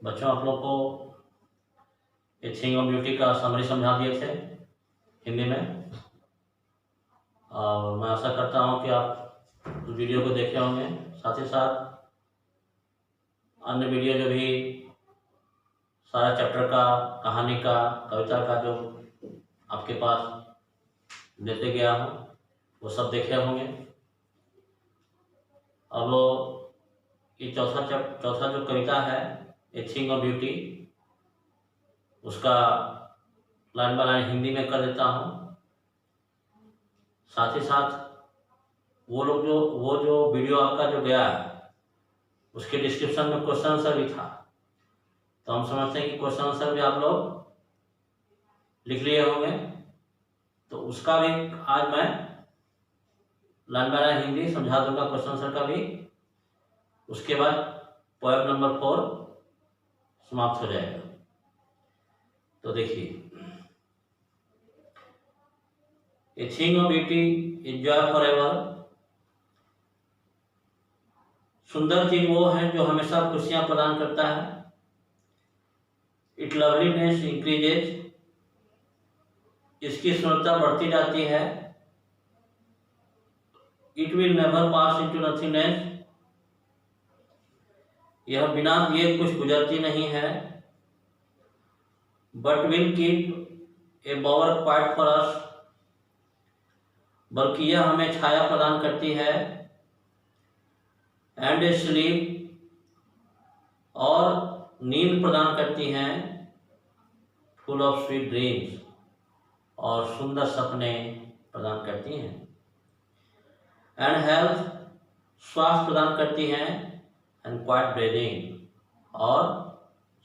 बच्चों, आप लोग को ए थिंग ऑफ ब्यूटी का समरी समझा दिए थे हिंदी में, और मैं आशा करता हूँ कि आप उस वीडियो को देखे होंगे। साथ ही साथ अन्य वीडियो जो भी सारा चैप्टर का, कहानी का, कविता का जो आपके पास देते गया हूँ वो सब देखे होंगे। अब ये चौथा जो कविता है ए थिंग ऑफ ब्यूटी, उसका लाइन बाय लाइन हिंदी में कर देता हूँ। साथ ही साथ वो जो वीडियो आपका जो गया है उसके डिस्क्रिप्शन में क्वेश्चन आंसर भी था, तो हम समझते हैं कि क्वेश्चन आंसर भी आप लोग लिख लिए होंगे। तो उसका भी आज मैं लाइन बाय लाइन हिंदी समझा दूंगा, क्वेश्चन आंसर का भी। उसके बाद पोएम नंबर 4 समाप्त हो जाएगा। तो देखिए, a thing of beauty is Joy for ever. सुंदर चीज वो है जो हमेशा खुशियां प्रदान करता है। इट लवलीनेस इंक्रीजेज, इसकी सुंदरता बढ़ती जाती है। It will never pass into nothingness, यह बिना दिए कुछ गुजरती नहीं है। But will keep a Bower quiet for us, बल्कि यह हमें छाया प्रदान करती है। एंड ए स्लीप, और नींद प्रदान करती हैं। फुल ऑफ स्वीट ड्रीम्स, और सुंदर सपने प्रदान करती हैं। एंड हेल्थ, स्वास्थ्य प्रदान करती हैं। एंड क्वाइट ब्रीदिंग, और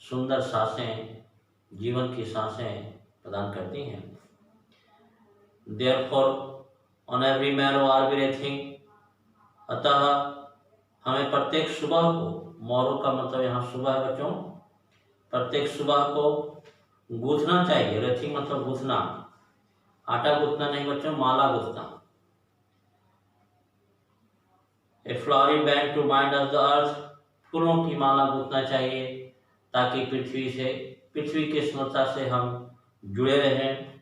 सुंदर सांसें, जीवन की सांसें प्रदान करती हैं। Therefore on every morrow are we breathing, अतः हमें प्रत्येक सुबह को, मॉरो का मतलब यहाँ सुबह है बच्चों, प्रत्येक सुबह को गूंथना चाहिए। रेथिंग मतलब गूंथना, आटा गूंथना नहीं बच्चों, माला गूंथना। A flowery band to bind us the earth, फूलों की माला गूंथना चाहिए ताकि पृथ्वी की सुंदरता से हम जुड़े रहें।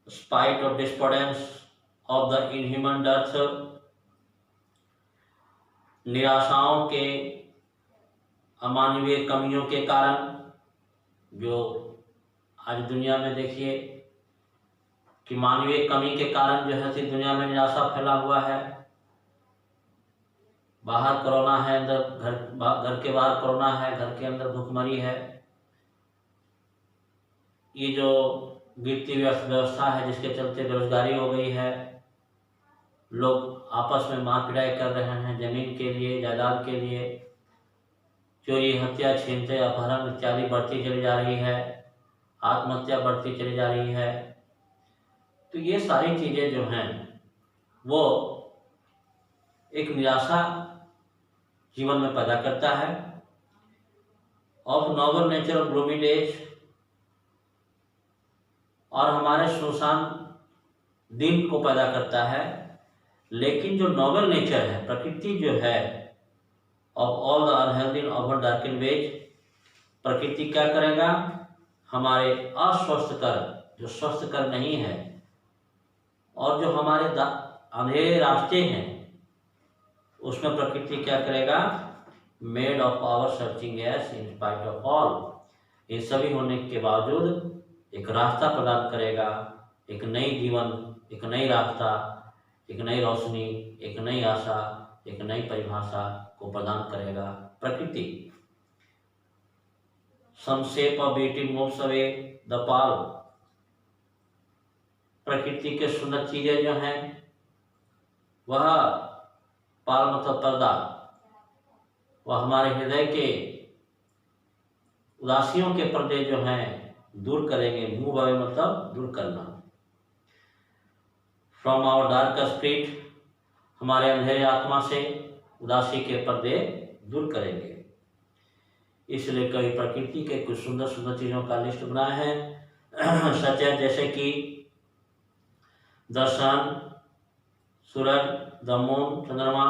Spite of despondence of the inhuman dearth, निराशाओं के, अमानवीय कमियों के कारण, जो आज दुनिया में देखिए कि मानवीय कमी के कारण जो है दुनिया में निराशा फैला हुआ है। बाहर कोरोना है, अंदर घर के बाहर कोरोना है, घर के अंदर भुखमरी है। ये जो गिरती व्यवस्था है जिसके चलते बेरोजगारी हो गई है, लोग आपस में मार पिटाई कर रहे हैं जमीन के लिए, जायदाद के लिए। चोरी, हत्या, छीनते, अपहरण इत्यादि बढ़ती चली जा रही है। आत्महत्या बढ़ती चली जा रही है। तो ये सारी चीजें जो हैं वो एक निराशा जीवन में पैदा करता है। Of noble nature of gloomy days, और हमारे सुनसान दिन को पैदा करता है। लेकिन जो नोबल नेचर है, प्रकृति जो है, of all the unhealthy over darken ways, प्रकृति क्या करेगा, हमारे अस्वस्थकर, जो स्वस्थकर नहीं है, और जो हमारे अंधेरे रास्ते हैं, उसमें प्रकृति क्या करेगा, made of our searching yes in spite of all, इन सभी होने के बावजूद एक रास्ता प्रदान करेगा, एक नई जीवन, एक नई रास्ता, एक नई रोशनी, एक नई आशा, एक नई परिभाषा को प्रदान करेगा प्रकृति। Some shape of beauty moves away the pall, प्रकृति के सुंदर चीजें जो हैं वह, पाल मतलब पर्दा, वह हमारे हृदय के उदासियों के पर्दे जो हैं दूर करेंगे। मूव अवे मतलब दूर करना। फ्रॉम आवर डार्क स्पिरिट, हमारे अंधेरे आत्मा से उदासी के पर्दे दूर करेंगे। इसलिए कभी प्रकृति के कुछ सुंदर सुंदर चीजों का लिस्ट बनाया है। सच है, जैसे कि द सन, सूरज, द मून, चंद्रमा,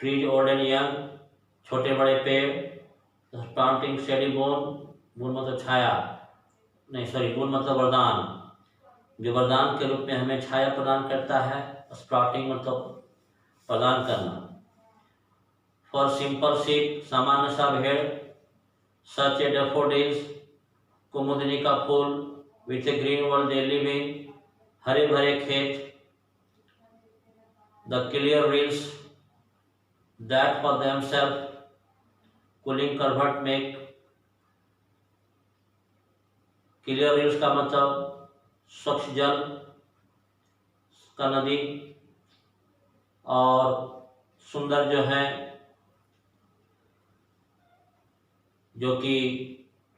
ट्रीज ओल्ड एंड यंग, छोटे बड़े पेड़, स्प्राउटिंग शेडी बोन, बोन मतलब छाया, नहीं सॉरी, बोन मतलब वरदान, जो वरदान के रूप में हमें छाया प्रदान करता है। स्प्राउटिंग मतलब प्रदान करना। फॉर सिंपल शीप, सामान्य सा भेड़। सच ए डैफोडिल्स, कुमुदिनी का फूल। With a green world they live in, हरे भरे खेत। The clear rills that for themselves cooling covert make. Clear rills का मतलब स्वच्छ जल का नदी, और सुंदर जो है, जो कि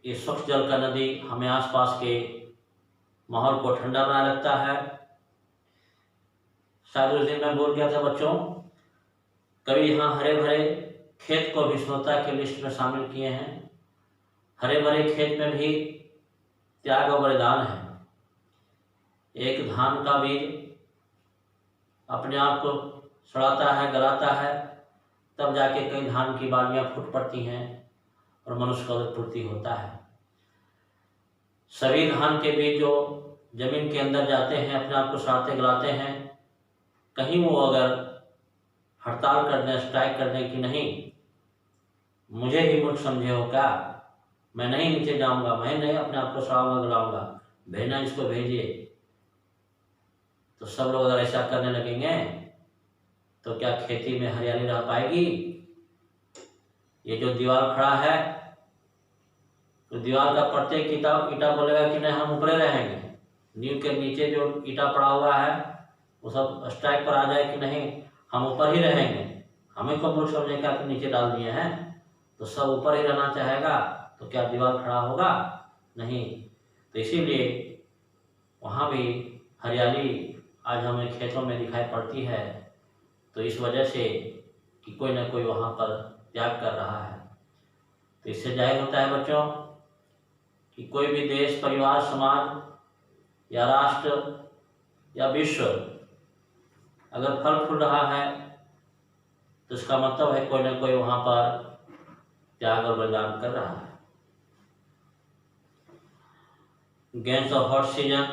ये स्वच्छ जल का नदी हमें आसपास के माहौल को ठंडा बनाए रखता है। शायद उस दिन मैं बोल गया था बच्चों, कभी यहाँ हरे भरे खेत को भी श्रोता के लिस्ट में शामिल किए हैं। हरे भरे खेत में भी त्याग और बलिदान है। एक धान का बीज अपने आप को सड़ाता है, गलाता है, तब जाके कई धान की बालियां फूट पड़ती हैं और मनुष्य का उत्पत्ति होता है। सभी धान के बीज जो जमीन के अंदर जाते हैं, अपने आप को सड़ाते गलाते हैं, कहीं वो अगर हड़ताल कर दें, स्ट्राइक कर दें कि नहीं, मुझे ही मूर्ख समझे हो क्या, मैं नहीं नीचे जाऊंगा, मैं नहीं अपने आप को सड़ाऊंगा गलाऊंगा, भेजना इसको भेजिए, तो सब लोग अगर ऐसा करने लगेंगे तो क्या खेती में हरियाली रह पाएगी? ये जो दीवार खड़ा है, तो दीवार का प्रत्येक ईटा बोलेगा कि नहीं हम ऊपरे रहेंगे। नींव के नीचे जो ईटा पड़ा हुआ है वो सब स्ट्राइक पर आ जाए कि नहीं हम ऊपर ही रहेंगे, हमें को मूर्ख समझने का कि नीचे डाल दिए हैं, तो सब ऊपर ही रहना चाहेगा, तो क्या दीवार खड़ा होगा? नहीं। तो इसीलिए वहाँ भी हरियाली आज हमें खेतों में दिखाई पड़ती है, तो इस वजह से कि कोई ना कोई वहाँ पर त्याग कर रहा है। तो इससे जाहिर होता है बच्चों कि कोई भी देश, परिवार, समाज या राष्ट्र या विश्व अगर फल फूल रहा है तो इसका मतलब है कोई ना कोई वहाँ पर त्याग और बलिदान कर रहा है। गेम्स ऑफ हॉट सीजन,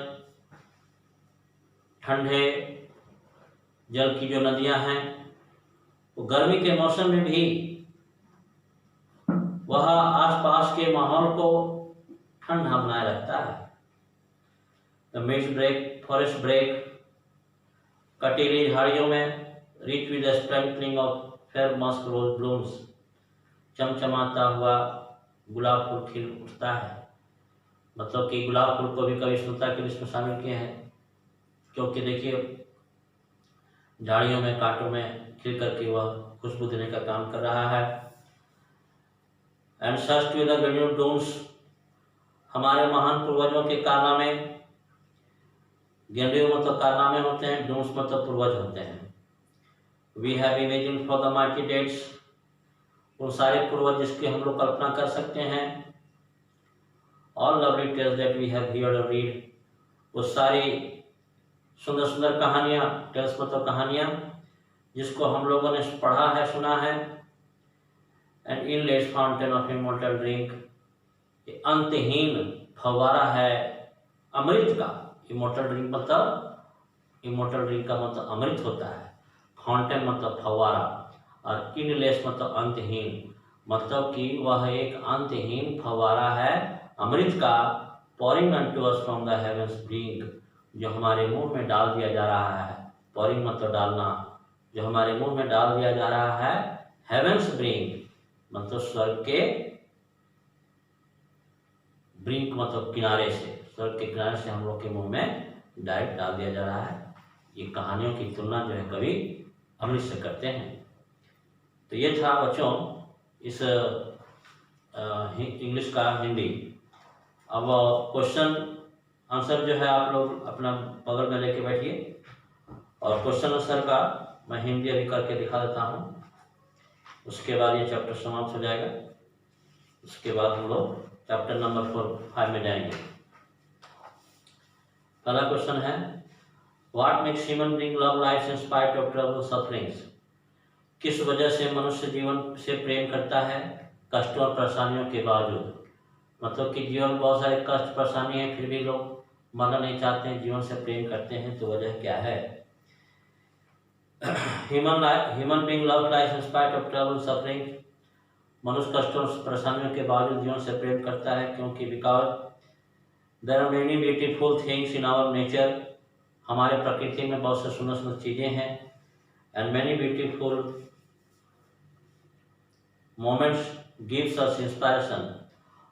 ठंडे जल की जो नदियां हैं वो गर्मी के मौसम में भी वह आसपास के माहौल को ठंडा बनाए रखता है। The mist brake, forest brake, कटीली झाड़ियों में rich with sprinkling of fair musk rose blooms, चमचमाता हुआ गुलाब फूल खिल उठता है। मतलब कि गुलाब फूल को भी कवि श्रोता के लिस्ट में शामिल किए हैं, क्योंकि देखिए झाड़ियों में, कांटों में खिल करके वह खुशबू देने का काम कर रहा है। And such too the grandeur dooms, हमारे महान पूर्वजों के कारनामे, गेंडे मतलब कारनामे होते हैं, डूम्स मतलब पूर्वज होते हैं। We have imagine for the mighty dates, उन सारे पूर्वज जिसकी हम लोग कल्पना कर सकते हैं। All lovely tales that we have heard और रीड, वो सारी सुंदर सुंदर कहानियाँ, टेल्स मतलब कहानियाँ, जिसको हम लोगों ने पढ़ा है, सुना है। And endless fountain of immortal drink, अंतहीन फव्वारा है अमृत का। इमॉर्टल ड्रिंक मतलब, इमॉर्टल ड्रिंक का मतलब अमृत होता है। फाउंटेन मतलब फव्वारा, और इनलेस मतलब अंतहीन, मतलब कि वह एक अंतहीन फव्वारा है अमृत का। pouring unto us from the heavens drink, जो हमारे मुंह में डाल दिया जा रहा है। pouring मतलब डालना, जो हमारे मुंह में डाल दिया जा रहा है। heavens drink मतलब स्वर्ग के, ब्रिंक मतलब किनारे से, स्वर्ग के किनारे से हम लोग के मुंह में डायरेक्ट डाल दिया जा रहा है। ये कहानियों की तुलना जो है कवि अमृत से करते हैं। तो ये था बच्चों इस इंग्लिश का हिंदी। अब क्वेश्चन आंसर जो है आप लोग अपना बगल में लेके बैठिए, और क्वेश्चन आंसर का मैं हिंदी अभी करके दिखा देता हूँ, उसके बाद ये चैप्टर समाप्त हो जाएगा। उसके बाद हम लोग चैप्टर नंबर 5 में जाएंगे। पहला क्वेश्चन है, what makes human being love life in spite of trouble sufferings, किस वजह से मनुष्य जीवन से प्रेम करता है कष्ट और परेशानियों के बावजूद, मतलब कि जीवन में बहुत सारे कष्ट परेशानी है, फिर भी लोग मरना नहीं चाहते हैं, जीवन से प्रेम करते हैं। तो वजह क्या है? Human being love life in spite of trouble suffering. मनुष्य कष्टों परेशानियों के बावजूद जीवन से प्रेम करता है, क्योंकि because there are many beautiful things in our nature. हमारे प्रकृति में बहुत से सुंदर सुंदर चीज़ें हैं। And many beautiful moments gives us inspiration.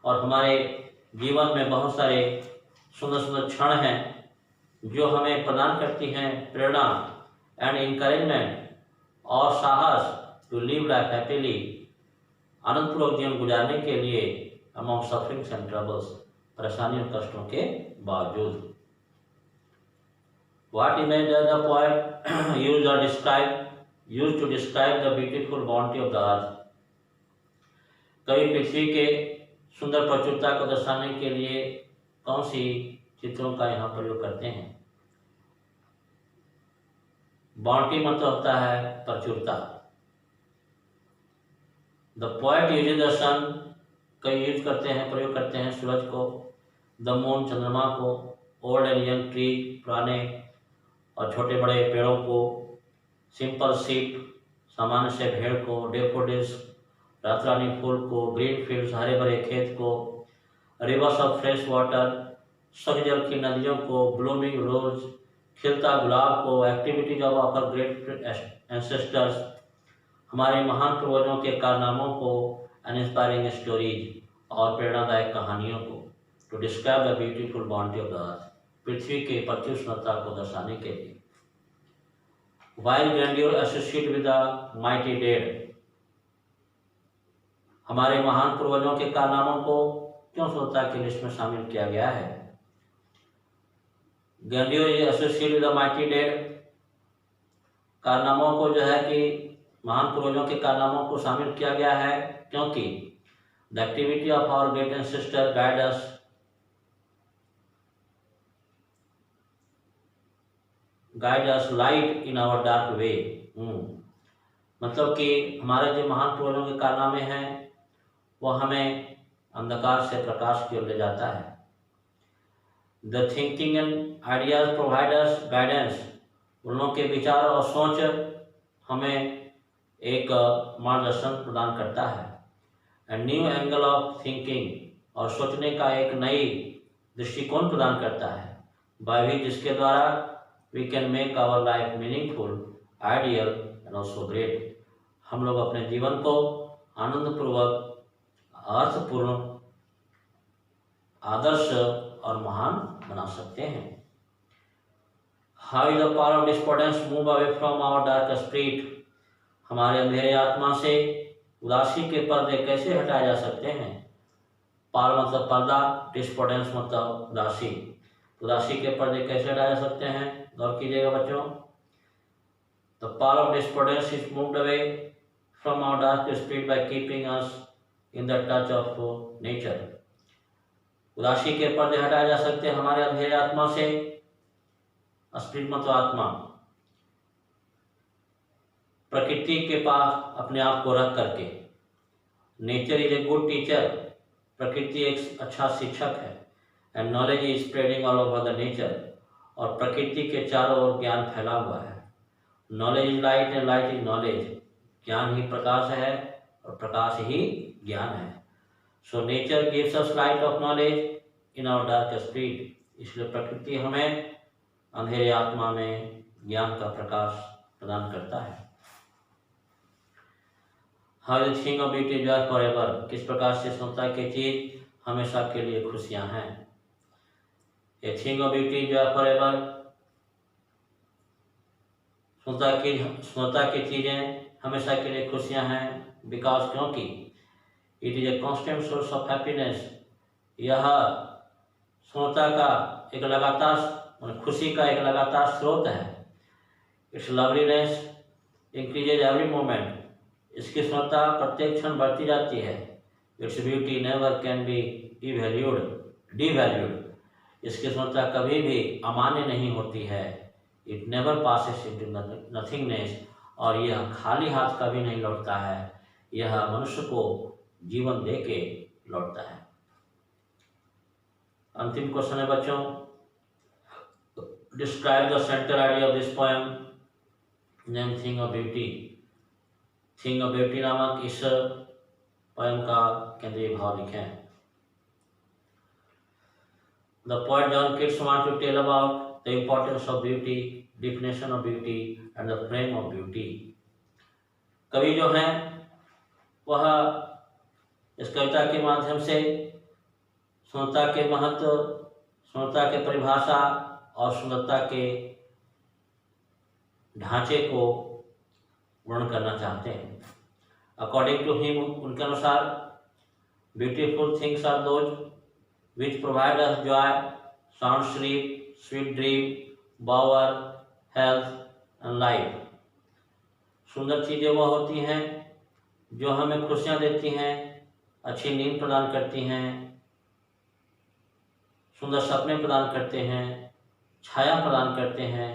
और हमारे जीवन में बहुत सारे सुंदर सुंदर क्षण हैं जो हमें प्रदान करती हैं प्रेरणा एंड इंकरेजमेंट और साहस टू लिव लाइफ हैप्पीली, आनंदपूर्वक जीवन गुजारने के लिए अमॉन्ग सफरिंग्स एंड ट्रबल्स, परेशानियों कष्टों के बावजूद। What image does the poet use to describe the beautiful bounty of the earth? कवि पृथ्वी के सुंदर प्रचुरता को दर्शाने के लिए कौन सी चित्रों का यहाँ प्रयोग करते हैं? बाउंटी मतलब होता है प्रचुरता। द पोएट यूजेस द सन, कई यूज करते हैं, प्रयोग करते हैं सूरज को, द मून चंद्रमा को, ओल्ड एंड यंग ट्री पुराने और छोटे बड़े पेड़ों को, सिंपल शीप सामान्य से भेड़ को, डेफोडिल्स रातरानी फूल को, ग्रीन फील्ड्स हरे भरे खेत को, रिवर्स ऑफ फ्रेश वाटर स्वच्छ जल की नदियों को, ब्लूमिंग रोज खिलता गुलाब को, activities of our great ancestors हमारे महान पूर्वजों के कारनामों को, एंड इंस्पायरिंग स्टोरीज और प्रेरणादायक कहानियों को, to describe the beautiful bounty of the earth, पृथ्वी के प्रचुर सुंदरता को दर्शाने के लिए। While grandeur associate with the mighty dead, हमारे महान पूर्वजों के कारनामों को क्यों सुंदरता की लिस्ट में शामिल किया गया है? Grandeur associate with the mighty dead, कारनामों को जो है कि महान पूर्वजों के कारनामों को शामिल किया गया है क्योंकि the activity of our great ancestor guide us light in our dark way. मतलब कि हमारे जो महान पूर्वजों के कारनामे हैं वो हमें अंधकार से प्रकाश की ओर ले जाता है। The thinking and ideas provide us guidance, उन लोगों के विचार और सोच हमें एक मार्गदर्शन प्रदान करता है। And new angle of thinking, और सोचने का एक नई दृष्टिकोण प्रदान करता है, बाय भी जिसके द्वारा we can make our life meaningful, ideal and also great. हम लोग अपने जीवन को आनंदपूर्वक, अर्थपूर्ण, आदर्श और महान बना सकते हैं। How is the power of despondence move away from our dark spirit, हमारे अंधेरे आत्मा से उदासी के पर्दे कैसे हटाए जा सकते हैं? पार मतलब पर्दा, डिस्पोर्डेंस मतलब उदासी। उदासी के पर्दे कैसे हटाए जा सकते हैं? गौर कीजिएगा बच्चों। The power of despondence is moved away from our dark spirit by keeping us in the touch of nature. उदासी के पर्दे हटाए जा सकते हैं हमारे अंधेरे आत्मा से, स्पिरिट मतलब आत्मा, प्रकृति के पास अपने आप को रख करके। Nature is a good teacher, प्रकृति एक अच्छा शिक्षक है। And knowledge is spreading all over the nature, और प्रकृति के चारों ओर ज्ञान फैला हुआ है। Knowledge is light and light is knowledge, ज्ञान ही प्रकाश है और प्रकाश ही ज्ञान है। So nature gives us light of knowledge in our dark spirit, इसलिए प्रकृति हमें अंधेरे आत्मा में ज्ञान का प्रकाश प्रदान करता है। How the thing of beauty Joy for ever, किस प्रकार से सुंदरता की चीज हमेशा के लिए खुशियां हैं। A thing of beauty Joy for ever, सुंदरता की चीजें हमेशा के लिए खुशियां हैं। बिकॉज क्योंकि it is a constant source of happiness, यह सुंदरता का एक लगातार, खुशी का एक लगातार स्रोत है। Its loveliness increases every moment, इसकी सुंदरता प्रत्येक क्षण बढ़ती जाती है। Its beauty never can be devalued, इसकी सुंदरता कभी भी अमान्य नहीं होती है। It never passes into nothingness, और यह खाली हाथ कभी नहीं लौटता है। यह मनुष्य को जीवन दे के लौटता है। अंतिम क्वेश्चन है बच्चों, describe the central idea of this poem, name thing of beauty. Thing of beauty नामक इस पोएम का केंद्रीय भाव लिखें। The poet John Keats wants to tell about the importance of beauty, definition of beauty, and the frame of beauty. कवि जो हैं वह इस कविता के माध्यम से सुंदरता के महत्व, सुंदरता के परिभाषा और सुंदरता के ढांचे को वर्णन करना चाहते हैं। अकॉर्डिंग टू हिम, उनके अनुसार, beautiful things are those which provide us joy, sound sleep, sweet dream, power, health and life. सुंदर चीज़ें वह होती हैं जो हमें खुशियाँ देती हैं, अच्छी नींद प्रदान करती हैं, सुंदर सपने प्रदान करते हैं, छाया प्रदान करते हैं,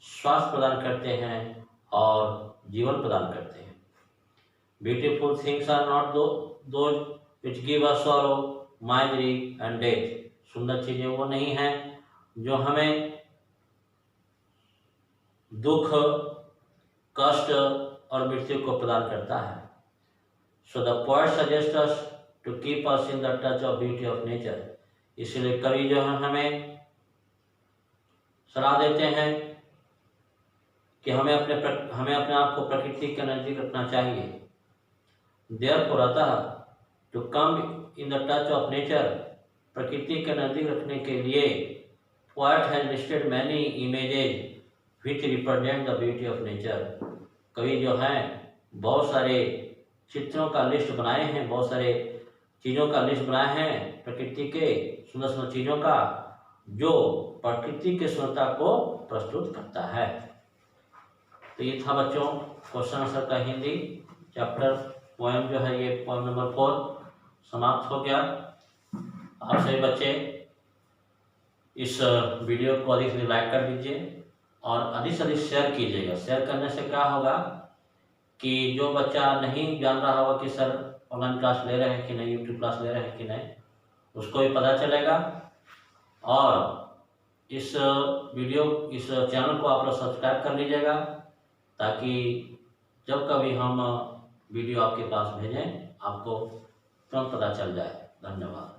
स्वास्थ्य प्रदान करते हैं और जीवन प्रदान करते हैं। Beautiful things are not those which give us sorrow, misery and death. सुंदर चीजें वो नहीं हैं जो हमें दुख, कष्ट और मृत्यु को प्रदान करता है। So the poet suggest us to keep us in the touch of beauty of nature. इसलिए कवि जो है हमें सलाह देते हैं कि हमें अपने आप को प्रकृति के नजदीक रखना चाहिए। देयरफॉर, अतः, to come in the touch of nature, प्रकृति के नजदीक रखने के लिए, poet has listed many images which represent the beauty of nature. कवि जो हैं बहुत सारे चित्रों का लिस्ट बनाए हैं, बहुत सारे चीज़ों का लिस्ट बनाए हैं प्रकृति के सुंदर सुंदर चीज़ों का, जो प्रकृति के सुंदरता को प्रस्तुत करता है। तो ये था बच्चों क्वेश्चन आंसर का हिंदी चैप्टर। पोएम जो है ये पोएम नंबर 4 समाप्त हो गया। आप सभी बच्चे इस वीडियो को अधिक से लाइक कर दीजिए और अधिक से अधिक शेयर कीजिएगा। शेयर करने से क्या होगा कि जो बच्चा नहीं जान रहा होगा कि सर ऑनलाइन क्लास ले रहे हैं कि नहीं, यूट्यूब क्लास ले रहे हैं कि नहीं, उसको भी पता चलेगा। और इस चैनल को आप लोग सब्सक्राइब कर लीजिएगा ताकि जब कभी हम वीडियो आपके पास भेजें आपको तुरंत पता चल जाए। धन्यवाद।